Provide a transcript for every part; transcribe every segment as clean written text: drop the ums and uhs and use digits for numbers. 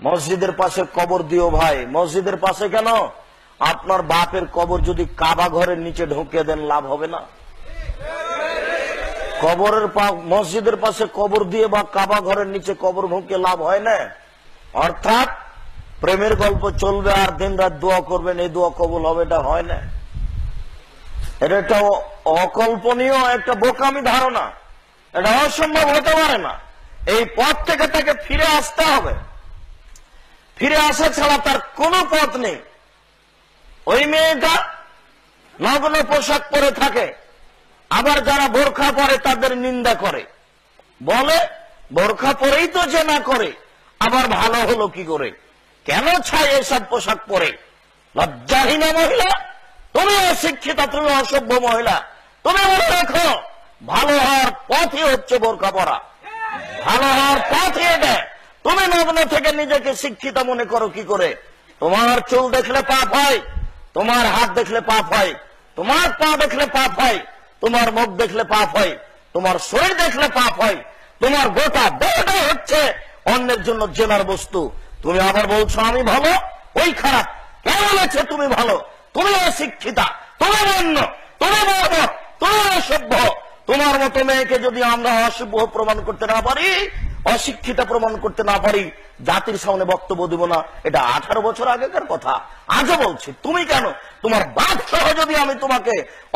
মসজিদের পাশে কবর দিও ভাই। মসজিদের পাশে কেন? আপনার বাপের কবর যদি কাবা ঘরের নিচে ঢুকিয়ে দেন লাভ হবে না? মসজিদের পাশে কবর দিয়ে বা কাবা ঘরের নিচে কবর ঢুকিয়ে লাভ হয় না। অর্থাৎ প্রেমের গল্প চলবে আর দিন রাত দোয়া করবেন, এই দোয়া কবুল হবে, এটা হয় না। এটা একটা অকল্পনীয়, একটা বোকামি ধারণা। এটা অসম্ভব হতে পারে না। এই পথ থেকে তাকে ফিরে আসতে হবে। ফিরে আসা ছাড়া তার কোনো পথ নেই। ওই মেয়েটা নগ্ন পোশাক পরে থাকে, আবার যারা বোরখা পরে তাদের নিন্দা করে, বলে বোরখা পরেই তো জেনা করে, আবার ভালো হলো কি করে? কেন চাই এসব পোশাক পরে? লজ্জাহীনা মহিলা, তুমি অশিক্ষিতা, তুমি অসভ্য মহিলা। তুমি মনে রাখো, ভালো হওয়ার পথই হচ্ছে বোরখা পরা। ভালো হওয়ার পথই এটা। তুমি নগ্ন থেকে নিজেকে শিক্ষিত মনে করো কি করে? তোমার চুল দেখলে পাপ হয়, তোমার হাত দেখলে পাপ হয়, তোমার পা দেখলে পাপ হয়, তোমার মুখ দেখলে পাপ হয়, তোমার শরীর দেখলে পাপ হয়, তোমার গোটা দেহটা হচ্ছে অন্যের জন্য জেনার বস্তু। তুমি আবার বলছো আমি ভালো, ওই খারাপ। কে বলেছে তুমি ভালো? তুমি অশিক্ষিতা, তুমি অন্য, তুমি বর্ব, তুমি অসভ্য। তোমার মতো মেয়েকে যদি আমরা অসভ্য প্রমাণ করতে না পারি, অশিক্ষিতা প্রমাণ করতে না পারি, জাতির সামনে বক্তব্য দিব না। এটা 18 বছর আগেকার কথা, আজও বলছি। তুমি কেন? তোমার বাপ সহ যদি আমি তোমাকে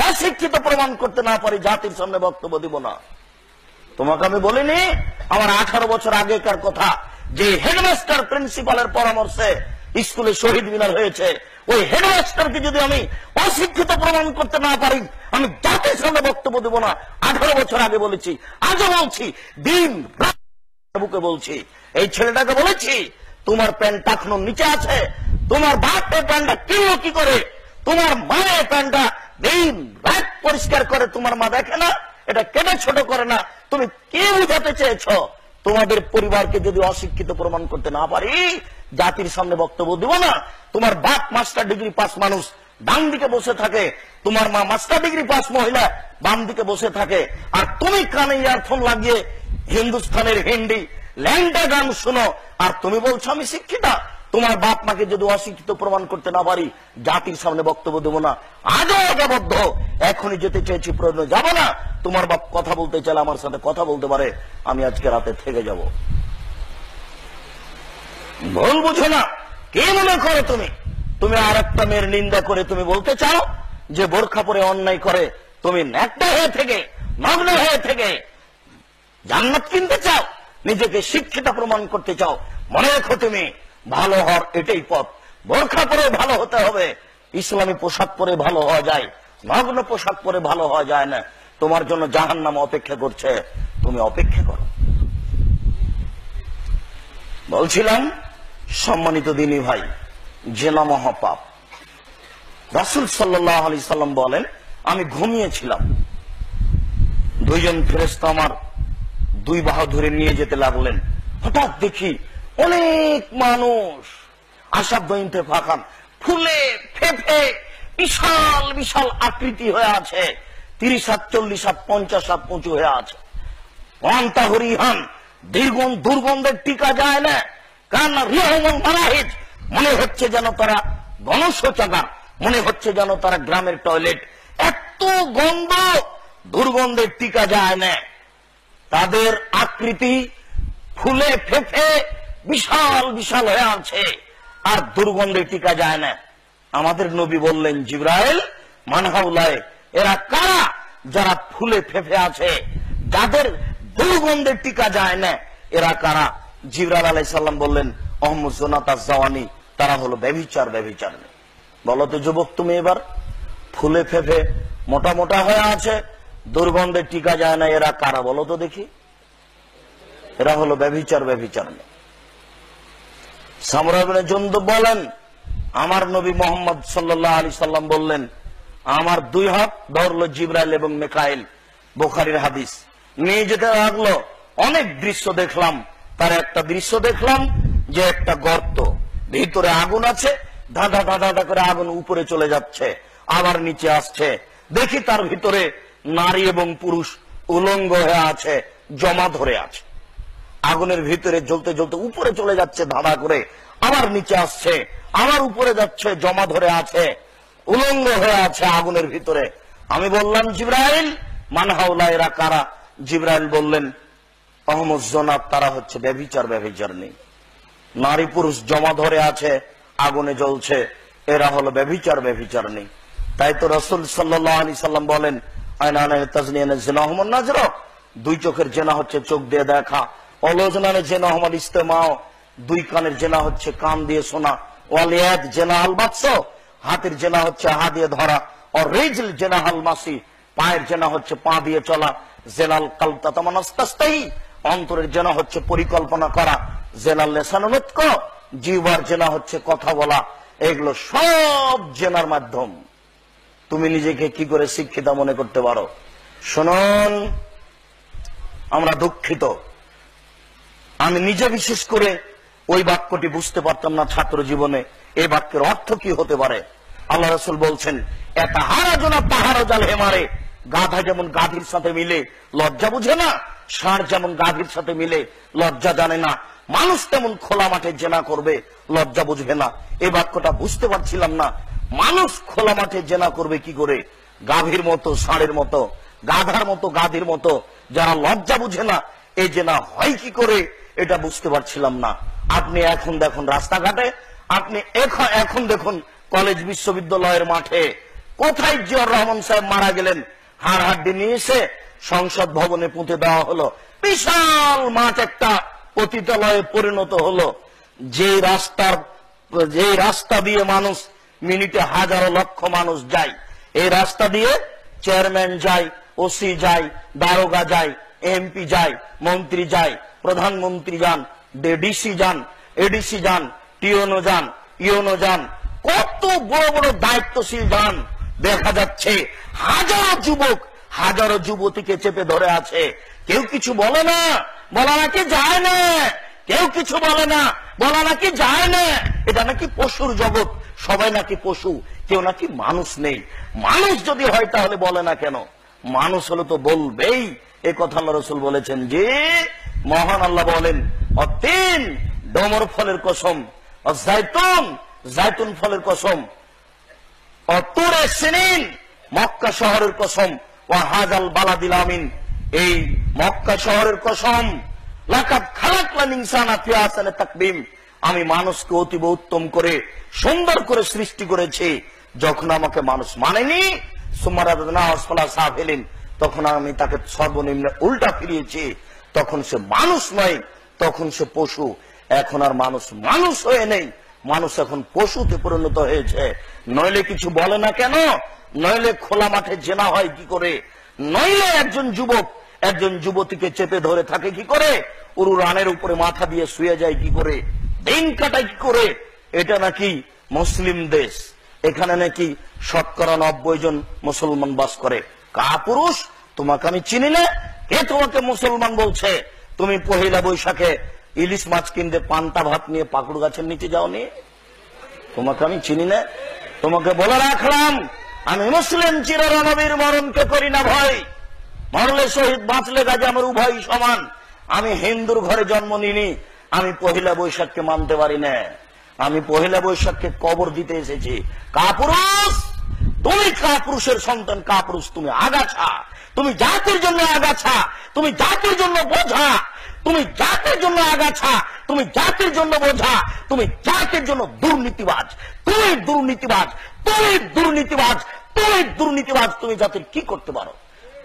অশিক্ষিত প্রমাণ করতে না পারি, জাতির সামনে বক্তব্য দিব না। তোমাকে আমি বলিনি আমার 18 বছর আগেকার কথা, যে হেডমাস্টার প্রিন্সিপালের পরামর্শে স্কুলে শহীদ মিনার হয়েছে, ওই হেডমাস্টারকে যদি আমি অশিক্ষিত প্রমাণ করতে না পারি, আমি জাতির সামনে বক্তব্য দেব না। 18 বছর আগে বলেছি, আজও বলছি, দিন রাত বুকে বলছি। এই ছেলেটাকে বলেছি, তোমার প্যান্ট এখনো নিচে আছে, তোমার বাপের প্যান্টটা কিনলো কি করে? তোমার মায়ের প্যান্টটা দিন রাত পরিষ্কার করে, তোমার মা দেখে না? এটা কেটে ছোট করে না? তুমি কে বুঝাতে চেয়েছ? তোমাদের পরিবারকে যদি অশিক্ষিত প্রমাণ করতে না পারি, জাতির সামনে বক্তব্য দিব না। তোমার বাপ মাস্টার ডিগ্রি পাস মানুষ, ডান দিকে বসে থাকে, তোমার মা মাস্টার ডিগ্রি পাস মহিলা, বাম দিকে বসে থাকে, আর তুমি কানে ইয়ারফোন লাগিয়ে হিন্দুস্তানের হিন্দি ল্যাংটা গান শুনো, আর তুমি বলছো আমি শিক্ষিতা। তোমার বাপ মাকে যদি অশিক্ষিত প্রমাণ করতে না পারি, জাতির সামনে বক্তব্য দেবো না। আজও আজ্ঞাবদ্ধ, এখনই যেতে চেয়েছি, প্রয়োজন যাব না। তোমার বাপ কথা বলতে চাইলে আমার সাথে কথা বলতে পারে, আমি আজকে রাতে থেকে যাব। ভুল বুঝো না। কে মনে করো তুমি? তুমি আর একটা মেয়ের নিন্দা করে তুমি বলতে চাও যে বোরখা পরে অন্যায় করে, তুমি ন্যাকটা হয়ে থেকে, নগ্ন হয়ে থেকে জান্নাত কিনতে চাও, নিজেকে শিক্ষিত প্রমাণ করতে চাও। মনে রেখো, তুমি ভালো হওয়ার এটাই পথ। বোরখা পরে ভালো হতে হবে। ইসলামী পোশাক পরে ভালো হওয়া যায়, নগ্ন পোশাক পরে ভালো হওয়া যায় না। তোমার জন্য জাহান্নাম অপেক্ষা করছে, তুমি অপেক্ষা করো। বলছিলাম, সম্মানিত দিনী ভাই, জেনা মহাপাপ। রাসূল সাল্লাল্লাহু আলাইহি সাল্লাম বলেন, আমি ঘুমিয়েছিলাম, দুইজন ফেরেশতা আমার দুই বাহু ধরে নিয়ে যেতে লাগলেন। হঠাৎ দেখি অনেক মানুষ, আসাবদইনতে ফাঁকান, ফুলে ফেপে বিশাল বিশাল আকৃতি হয়ে আছে, 30 হাত 40 হাত 50 হাত উঁচু হয়ে আছে। অন্তাহরিহান, দুর্গন্ধের টিকা যায় না। কারণ রিহমল মারাহিজ, মনে হচ্ছে যেন তারা গণশৌচাগার, মনে হচ্ছে যেন তারা গ্রামের টয়লেট। এত গন্ধ, দুর্গন্ধের টিকা যায় না। তাদের আকৃতি ফুলে ফেপে বিশাল বিশাল হয়ে আছে, আর দুর্গন্ধের টিকা যায় না। আমাদের নবী বললেন, জিবরাইল, মানহাউলায়, এরা কারা? যারা ফুলে ফেপে আছে, যাদের দুর্গন্ধের টিকা যায় না, এরা কারা? জিবরাইল আলাইহিস সালাম বললেন, আহমদ জোনাতা জাওয়ানি, তারা হলো ব্যভিচার। বলো তো যুবক, তুমি এবার ফুলে ফেপে মোটা মোটা হয়ে আছে, দুর্গন্ধের টিকা যায় না, এরা কারা বলো তো দেখি? এরা হলো ব্যভিচার। সামরা ইবনে জুনদুব বলেন, আমার নবী মুহাম্মদ সাল্লাল্লাহু আলাইহি সাল্লাম বললেন, আমার 2 হাত ধরলো জিবরাইল এবং মিকাইল। বুখারীর হাদিস। নিয়ে যেতে লাগলো, অনেক দৃশ্য দেখলাম। তার একটা দৃশ্য দেখলাম যে একটা গর্ত, ভিতরে আগুন আছে, ধাঁধা ধাঁধা করে আগুন উপরে চলে যাচ্ছে, আবার নিচে আসছে। দেখি তার ভিতরে নারী এবং পুরুষ উলঙ্গ হয়ে আছে, জমা ধরে আছে। আগুনের ভিতরে জ্বলতে জ্বলতে উপরে চলে যাচ্ছে ধাঁধা করে, আবার নিচে আসছে, আবার উপরে যাচ্ছে, জমা ধরে আছে, উলঙ্গ হয়ে আছে আগুনের ভিতরে। আমি বললাম জিবরাইল মান হাওলা, এরা কারা? জিবরাইল বললেন অহমদ জোনাব, তারা হচ্ছে ব্যভিচার, ব্যভিচার নেই, নারী পুরুষ জমা ধরে আছে, আগুনে জ্বলছে, এরা হলো ব্যভিচার, ব্যভিচার নেই। তাই তো রাসূল সাল্লাল্লাহু আলাইহি সাল্লাম বলেন আয়নানে তাজনিয়ানে জিনাহুম নাজর, দুই চোখের জেনা হচ্ছে চোখ দিয়ে দেখা, অলজনানে জিনাহুম ইস্তেমাও, দুই কানের জেনা হচ্ছে কান দিয়ে শোনা, ওয়ালিয়াদ জেনা আল বাতস, হাতের জেনা হচ্ছে হাত দিয়ে ধরা, আর রিজল জেনা আল মাসি, পায়ের জেনা হচ্ছে পা দিয়ে চলা, জেনাল কালতা তামানাস্তাস্তাই, অন্তরের জেনা হচ্ছে পরিকল্পনা করা, জেনাল লেসানুতক, জিহ্বার জেনা হচ্ছে কথা বলা। এগুলো সব জেনার মাধ্যম। তুমি নিজেকে কি করে শিক্ষিত মনে করতে পারো? শুনুন, আমরা দুঃখিত, আমি নিজে বিশেষ করে ওই বাক্যটি বুঝতে পারতাম না ছাত্র জীবনে, এই বাক্যের অর্থ কি হতে পারে। আল্লাহ রাসূল বলছেন এটা হারাজনা পাহাড় জাল হেমারে, গাধা যেমন গাধীর সাথে মিলে লজ্জা বুঝে না, ষাঁড় যেমন গাধীর সাথে মিলে লজ্জা জানে না, মানুষ তেমন খোলা মাঠে জেনা করবে, লজ্জা বুঝবে না। এই বাক্যটা বুঝতে পারছিলাম না, মানুষ খোলা মাঠে জেনা করবে কি করে? গাভীর মতো, ষাঁড়ের মতো, গাধার মতো, গাধীর মতো, যারা লজ্জা বুঝে না, এই জেনা হয় কি করে? এটা বুঝতে পারছিলাম না। আপনি এখন দেখুন রাস্তাঘাটে, আপনি এখন দেখুন কলেজ বিশ্ববিদ্যালয়ের মাঠে, কোথায় জিয়াউর রহমান সাহেব মারা গেলেন, হাড় হাড্ডি নিয়ে এসে সংসদ ভবনে পুঁতে দেওয়া হলো, বিশাল মাঠ একটা পতিতালয়ে পরিণত হলো। যে রাস্তা দিয়ে মানুষ মিনিটে হাজারো লক্ষ মানুষ যায়, এই রাস্তা দিয়ে চেয়ারম্যান যায়, ওসি যায়, দারোগা যায়, এমপি যায়, মন্ত্রী যায়, প্রধানমন্ত্রী যান, ডিসি যান, এডিসি যান, টিওনো যান, ইওনো যান, কত বড় বড় দায়িত্বশীল যান। দেখা যাচ্ছে হাজারো যুবক, হাজারো যুবতীকে চেপে ধরে আছে, কেউ কিছু বলে না, বলা নাকি যায় না, কেউ কিছু বলে না, বলা নাকি যায় না। এটা নাকি পশুর জগৎ, সবাই নাকি পশু, কেউ নাকি মানুষ নেই। মানুষ যদি হয় তাহলে বলে না কেন? মানুষ হলে তো বলবেই। এ কথা আল্লাহ রাসূল বলেছেন যে, মহান আল্লাহ বলেন অতিন, ডমর ফলের কসম, জাইতুন, জাইতুন ফলের কসম, অতুরে সিনিন, মক্কা শহরের কসম, ওয়া হাজাল বালাদিল আমিন, এই মক্কা শহরের কসম, লাকাদ খালাকনাল ইনসানা ফি আহসানি তাকবীম, আমি মানুষকে অতীব উত্তম করে সুন্দর করে সৃষ্টি করেছি। যখন আমাকে মানুষ মানেনি, সুমারাদনা আসফালা সাফিলিন, তখন আমি তাকে সর্বনিম্ন উল্টা ফিরিয়েছি। তখন সে মানুষ নয়, তখন সে পশু। এখন আর মানুষ মানুষ হয়ে নেই, মানুষ এখন পশুতে পরিণত হয়েছে। নইলে কিছু বলে না কেন? নইলে খোলা মাঠে জেনা হয় কি করে? নইলে একজন যুবক একজন যুবতীকে চেপে ধরে থাকে কি করে? উরু রানের উপরে মাথা দিয়ে শুয়ে যায় কি করে? দিন কাটায় কি করে? এটা নাকি মুসলিম দেশ, এখানে নাকি 90% জন মুসলমান বাস করে। কাপুরুষ, তোমাকে আমি চিনি না, কে তোমাকে মুসলমান বলছে? তুমি পহেলা বৈশাখে ইলিশ মাছ কিনতে পান্তা ভাত নিয়ে পাকুড় গাছের নিচে যাওনি? তোমাকে আমি চিনি না। তোমাকে বলে রাখলাম, আমি মুসলিম চিররণবীর, মরণকে করি না ভয়, মরলে শহীদ, বাঁচলে গাজী, আমার উভয় সমান। আমি হিন্দুর ঘরে জন্ম নিনি, আমি পহেলা বৈশাখকে মানতে পারি না। আমি পহেলা বৈশাখকে কবর দিতে এসেছি। কাপুরুষ, তুমি কাপুরুষের সন্তান, কাপুরুষ, তুমি আগাছা, তুমি জাতির জন্য আগাছা, তুমি জাতির জন্য বোঝা, তুমি জাতির জন্য আগাছা, তুমি জাতির জন্য বোঝা, তুমি জাতির জন্য দুর্নীতিবাজ, তুমি দুর্নীতিবাজ, তুমি দুর্নীতিবাজ, তুমি দুর্নীতিবাজ। তুমি জাতির কি করতে পারো?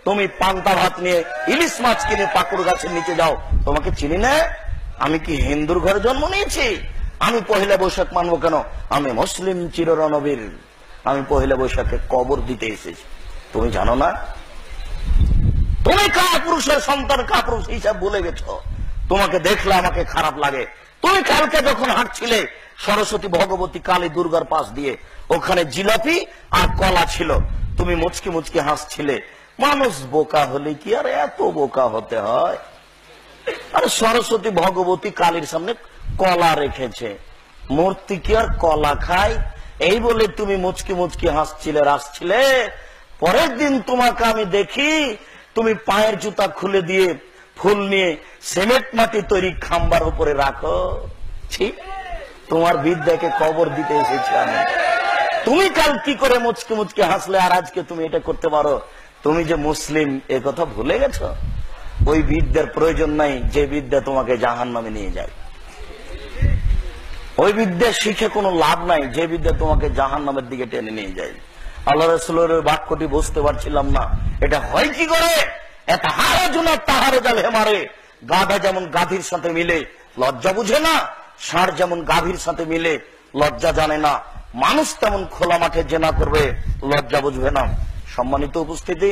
তুমি পান্তা ভাত নিয়ে ইলিশ মাছ কিনে পাকুড় গাছের নিচে যাও। তোমাকে চিনি না? আমি কি হিন্দুর ঘরে জন্ম নিয়েছি? আমি পহেলা বৈশাখ মানবো কেন? আমি মুসলিম চিররণবীর, আমি পহেলা বৈশাখে কবর দিতে এসেছি। তুমি জানো না? তুমি কাপুরুষের সন্তান, কাপুরুষ হিসাব ভুলে গেছো। তোমাকে দেখলে আমাকে খারাপ লাগে। তুমি কালকে যখন হাঁটছিলে সরস্বতী, ভগবতী, কালী, দুর্গার পাশ দিয়ে, ওখানে জিলাপি আর কলা ছিল, তুমি মুচকি মুচকি হাসছিলে। মানুষ বোকা হলে কি আর এত বোকা হতে হয়? আর সরস্বতী, ভগবতী, কালীর সামনে কলা রেখেছে, মূর্তি কি আর কলা খায়? এই বলে তুমি মুচকি মুচকি হাসছিলে, রাসছিলে। পরের দিন তোমাকে আমি দেখি, তুমি পায়ের জুতা খুলে দিয়ে ফুল নিয়ে সিমেন্ট মাটি তৈরি খাম্বার উপরে রাখো। ঠিক তোমার বিদ্যাকে কবর দিতে এসেছি আমি। তুমি কাল কি করে মুচকে মুচকে হাসলে আর আজকে তুমি এটা করতে পারো? তুমি যে মুসলিম এ কথা ভুলে গেছো? ওই বিদ্যার প্রয়োজন নাই যে বিদ্যা তোমাকে জাহান্নামে নিয়ে যায়। ওই বিদ্যা শিখে কোনো লাভ নাই যে বিদ্যা তোমাকে জাহান্নামের দিকে টেনে নিয়ে যায়। আল্লাহ রাসূলের বাক্যটি বুঝতে পারছিলাম না, এটা হয় কি করে? গাধা যেমন গাভীর সাথে মিলে লজ্জা বুঝে না, ষাঁড় যেমন গাভীর সাথে মিলে লজ্জা জানে না, মানুষ তেমন খোলা মাঠে জেনা করবে লজ্জা বুঝবে না। সম্মানিত উপস্থিতি,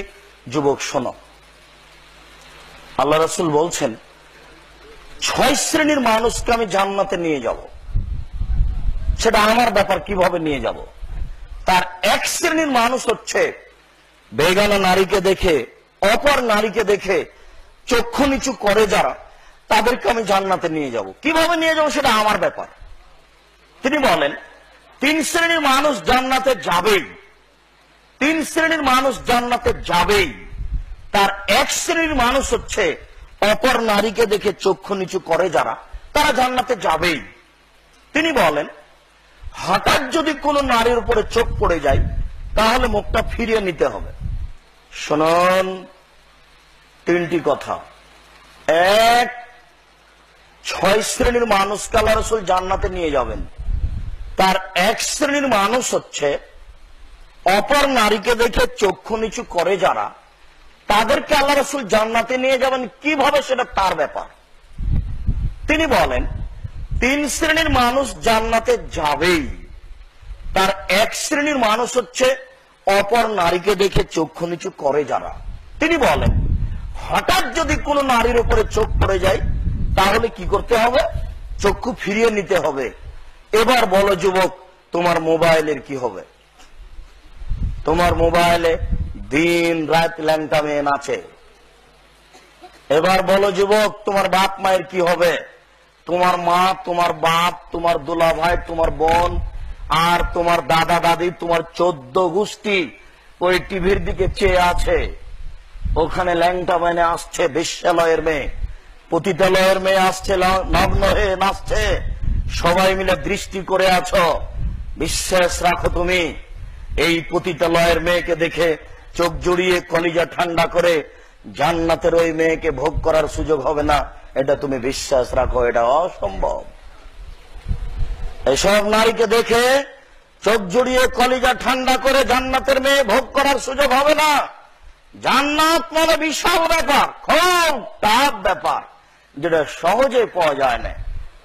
যুবক শোনো, আল্লাহ রাসূল বলছেন 6 শ্রেণীর মানুষকে আমি জান্নাতে নিয়ে যাব। সেটা আমার ব্যাপার, কিভাবে নিয়ে যাব? তার 1 শ্রেণীর মানুষ হচ্ছে বেগানা নারীকে দেখে, অপর নারীকে দেখে চক্ষু নিচু করে যারা, তাদেরকে আমি জান্নাতে নিয়ে যাব। কিভাবে নিয়ে যাব সেটা আমার ব্যাপার। তিনি বলেন 3 শ্রেণীর মানুষ জান্নাতে যাবেই, 3 শ্রেণীর মানুষ জান্নাতে যাবেই। তার 1 শ্রেণীর মানুষ হচ্ছে অপর নারীকে দেখে চক্ষু নিচু করে যারা, তারা জান্নাতে যাবেই। তিনি বলেন হঠাৎ যদি কোনো নারীর উপরে চোখ পড়ে যায় তাহলে মুখটা ফিরিয়ে নিতে হবে। শুনুন 3টি কথা। 1, 6 শ্রেণীর মানুষকে আল্লাহ রাসূল জান্নাতে নিয়ে যাবেন। তার 1 শ্রেণীর মানুষ হচ্ছে অপর নারীকে দেখে চক্ষু নিচু করে যারা, তাদেরকে আল্লাহ রাসূল জান্নাতে নিয়ে যাবেন। কিভাবে সেটা তার ব্যাপার। তিনি বলেন 3 শ্রেণীর মানুষ জান্নাতে যাবেই। তার 1 শ্রেণীর মানুষ হচ্ছে অপর নারীকে দেখে চক্ষু নিচু করে যারা। তিনি বলেন হঠাৎ যদি কোনো নারীর উপরে চোখ পড়ে যায় তাহলে কি করতে হবে? চক্ষু ফিরিয়ে নিতে হবে। এবার বলো যুবক, তোমার মোবাইলের কি হবে? তোমার মোবাইলে দিন রাত ল্যাংটা মেয়ে নাচে। এবার বলো যুবক, তোমার বাপ মায়ের কি হবে? তোমার মা, তোমার বাপ, তোমার দুলা ভাই, তোমার বোন আর তোমার দাদা দাদি, তোমার 14 গোষ্ঠী ওই টিভির দিকে চেয়ে আছে। ওখানে ল্যাংটা মেয়ে আসছে, বেশ্যালয়ের মেয়ে, পতিতালয়ের মেয়ে আসছে, নগ্ন হয়ে নাচছে। সবাই মিলে দৃষ্টি করে আছো। বিশ্বাস রাখো, তুমি এই পতিতালয়ের মেয়েকে দেখে চোখ জুড়িয়ে কলিজা ঠান্ডা করে জান্নাতের ওই মেয়েকে ভোগ করার সুযোগ হবে না। এটা তুমি বিশ্বাস রাখো, এটা অসম্ভব। এসব নারীকে দেখে চোখ জুড়িয়ে কলিজা ঠান্ডা করে জান্নাতের মেয়ে ভোগ করার সুযোগ হবে না। জান্নাত মানে বিশাল ব্যাপার, খুব টাফ ব্যাপার, যেটা সহজে পাওয়া যায় না,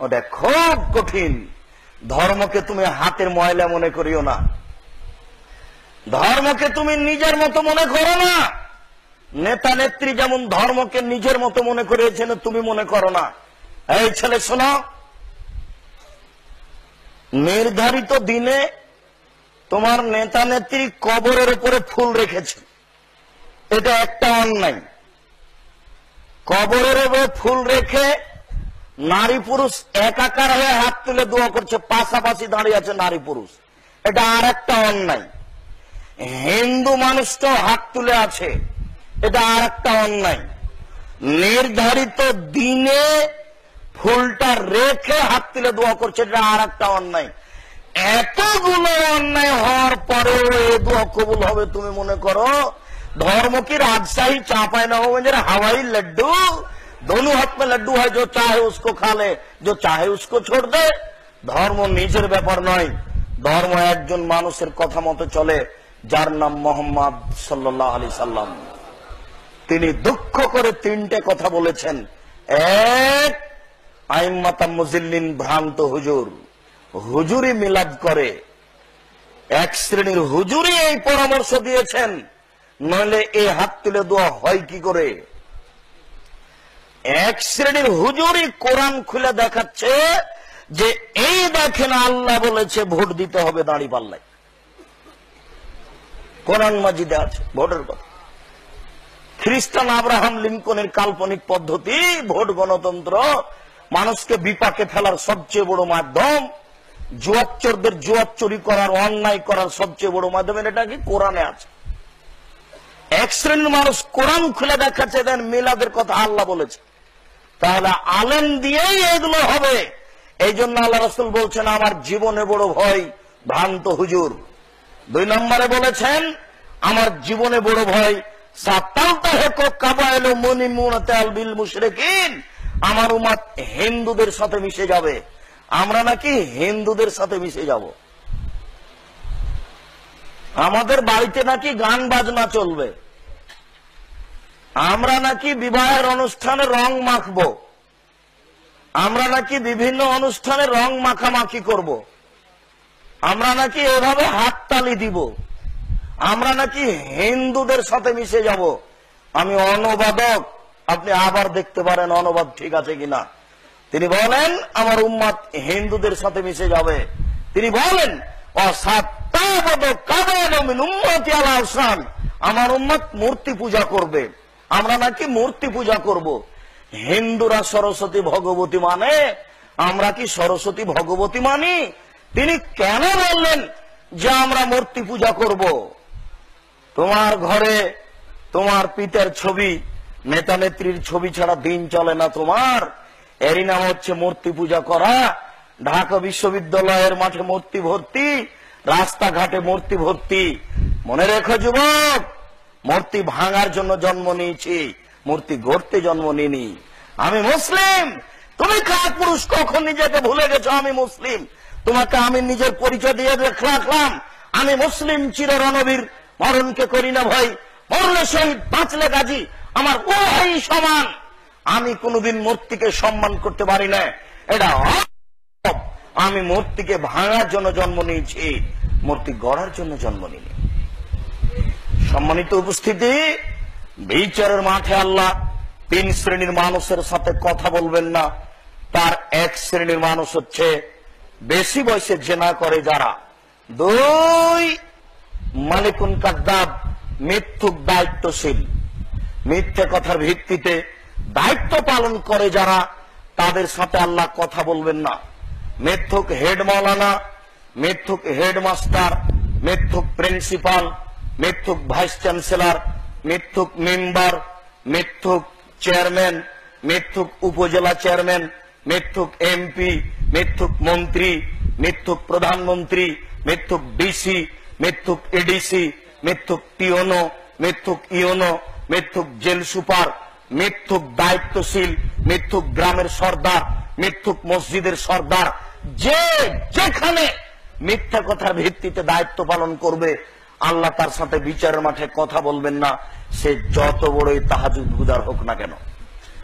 ওটা খুব কঠিন। ধর্মকে তুমি হাতের ময়লা মনে করিও না, ধর্মকে তুমি নিজের মতো মনে করো না। নেতা নেত্রী যেমন ধর্মকে নিজের মতো মনে করেছেন, তুমি মনে করো না। এই ছেলে শোনো, নির্ধারিত দিনে তোমার নেতা নেত্রী কবরের উপরে ফুল রেখেছে, এটা একটা অন্যায়। কবরের উপরে ফুল রেখে নারী পুরুষ একাকার হয়ে হাত তুলে দোয়া করছে, পাশাপাশি দাঁড়িয়ে আছে নারী পুরুষ, এটা আর একটা অন্যায়। হিন্দু মানুষটাও হাত তুলে আছে, এটা আর একটা অন্যায়। নির্ধারিত দিনে ফুলটা রেখে হাত তুলে দোয়া করছে, এটা আর একটা অন্যায়। এতগুলো অন্যায় হওয়ার পরেও এই দোয়া কবুল হবে তুমি মনে করো? धर्म की राजशाही चांपाइनगंज हवाई लड्डू, दोनों हाथ में लड्डू है, जो चाहे उसको खा ले, जो चाहे उसको छोड़ दे। धर्म निजेर ব্যাপার নয়, ধর্ম একজন মানুষের কথা মতো চলে, যার নাম মোহাম্মদ সাল্লাল্লাহু আলাইহি সাল্লাম। তিনি দুঃখ করে 3টে কথা বলেছেন। এক, আইম্মাতাম মুজিল্লিন, ভ্রান্ত হুজুর, হুজুরি মিলাদ করে। এক শ্রেণীর হুজুরি এই পরামর্শ দিয়েছেন, নইলে এই হাত তুলে দোয়া হয় কি করে। এক শ্রেণীর হুজুরি কোরআন খুলে দেখাচ্ছে যে এই দেখেন আল্লাহ বলেছে ভোট দিতে হবে দাঁড়িপাল্লায়, কোরআন মাজিদে আছে ভোটের কথা। খ্রিস্টান আব্রাহাম লিঙ্কনের কাল্পনিক পদ্ধতি ভোট গণতন্ত্র, মানুষকে বিপাকে ফেলার সবচেয়ে বড় মাধ্যম, জুয়াচ্চরদের জুয়া চুরি করার, অন্যায় করার সবচেয়ে বড় মাধ্যম, এটা কি কোরআনে আছে। এক শ্রেণীর মানুষ কোরআন খুলে দেখাচ্ছে দেন মিলাদের কথা আল্লাহ বলেছে। তাহলে আলেম দিয়েই এগুলো হবে। এই জন্য আল্লাহ রাসূল বলছেন আমার জীবনে বড় ভয় ভ্রান্ত হুজুর। 2 নম্বরে বলেছেন আমার জীবনে বড় ভয় আমার উম্মত হিন্দুদের সাথে মিশে যাবে। আমরা নাকি হিন্দুদের সাথে মিশে যাব, আমাদের বাড়িতে নাকি গান বাজনা চলবে, আমরা নাকি বিবাহের অনুষ্ঠানে রং মাখবো, আমরা নাকি বিভিন্ন অনুষ্ঠানে রং মাখামাখি করব, আমরা নাকি এভাবে হাততালি দিব, আমরা নাকি হিন্দুদের সাথে মিশে যাব। আমি অনুবাদক, আপনি আবার দেখতে পারেন অনুবাদ ঠিক আছে কিনা। তিনি বলেন আমার উম্মত হিন্দুদের সাথে মিশে যাবে। তিনি বলেন আমার উম্মত মূর্তি পূজা করবে, আমরা নাকি মূর্তি পূজা করব। হিন্দুরা সরস্বতী ভগবতী মানে, আমরা কি সরস্বতী ভগবতী মানি? তিনি কেন বললেন যে আমরা মূর্তি পূজা করব? তোমার ঘরে তোমার পিতার ছবি, নেতা নেত্রীর ছবি ছাড়া দিন চলে না তোমার, এরই নাম হচ্ছে মূর্তি পূজা করা। ঢাকা বিশ্ববিদ্যালয়ের মাঠে মূর্তি ভর্তি, রাস্তাঘাটে মূর্তি ভর্তি। মনে রেখো যুবক, মূর্তি ভাঙার জন্য জন্ম নিয়েছি, মূর্তি গড়তে জন্ম নিনি। আমি মুসলিম। তুমি কাপুরুষ কখন নিজেকে ভুলে গেছো আমি মুসলিম? তোমাকে আমি নিজের পরিচয় দিয়ে রাখলাম আমি মুসলিম। চির রণবীর, মরণকে করি না ভয়, মরলে শহীদ বাঁচলে গাজী, আমার উভয়ই সমান। আমি কোনদিন মূর্তিকে সম্মান করতে পারি না, এটা আমি মূর্তিকে ভাঙার জন্য জন্ম নিয়েছি, মূর্তি গড়ার জন্য জন্ম নিনি। সম্মানিত উপস্থিতি, বিচারের মাঠে আল্লাহ 3 শ্রেণীর মানুষের সাথে কথা বলবেন না। তার 1 শ্রেণীর মানুষ হচ্ছে বেশি বয়সে জেনা করে যারা, 2 মালিকুন কাদ্দাব মিথ্যুক দায়িত্বশীল, মিথ্যে কথার ভিত্তিতে দায়িত্ব পালন করে যারা, তাদের সাথে আল্লাহ কথা বলবেন না। মিথ্যুক হেড মাওলানা, মিথ্যুক হেডমাস্টার, মিথ্যুক প্রিন্সিপাল, মিথ্যুক ভাইস চ্যান্সেলর, মিথ্যুক মেম্বার, মিথ্যুক চেয়ারম্যান, মিথ্যুক উপজেলা চেয়ারম্যান, মিথ্যুক এমপি, মিথ্যুক মন্ত্রী, মিথ্যুক প্রধানমন্ত্রী, মিথ্যুক ডিসি, মিথ্যুক এডিসি, মিথ্যুক টিওনো, মিথ্যুক ইওনো, মিথ্যুক জেল সুপার, মিথ্যুক দায়িত্বশীল, মিথ্যুক গ্রামের সর্দার, মিথ্যুক মসজিদের সর্দার, যে যেখানে মিথ্যা কথার ভিত্তিতে দায়িত্ব পালন করবে আল্লাহ তার সাথে বিচারের মাঠে কথা বলবেন না, সে যত বড়ই তাহাজ্জুদ গুজার হোক না কেন।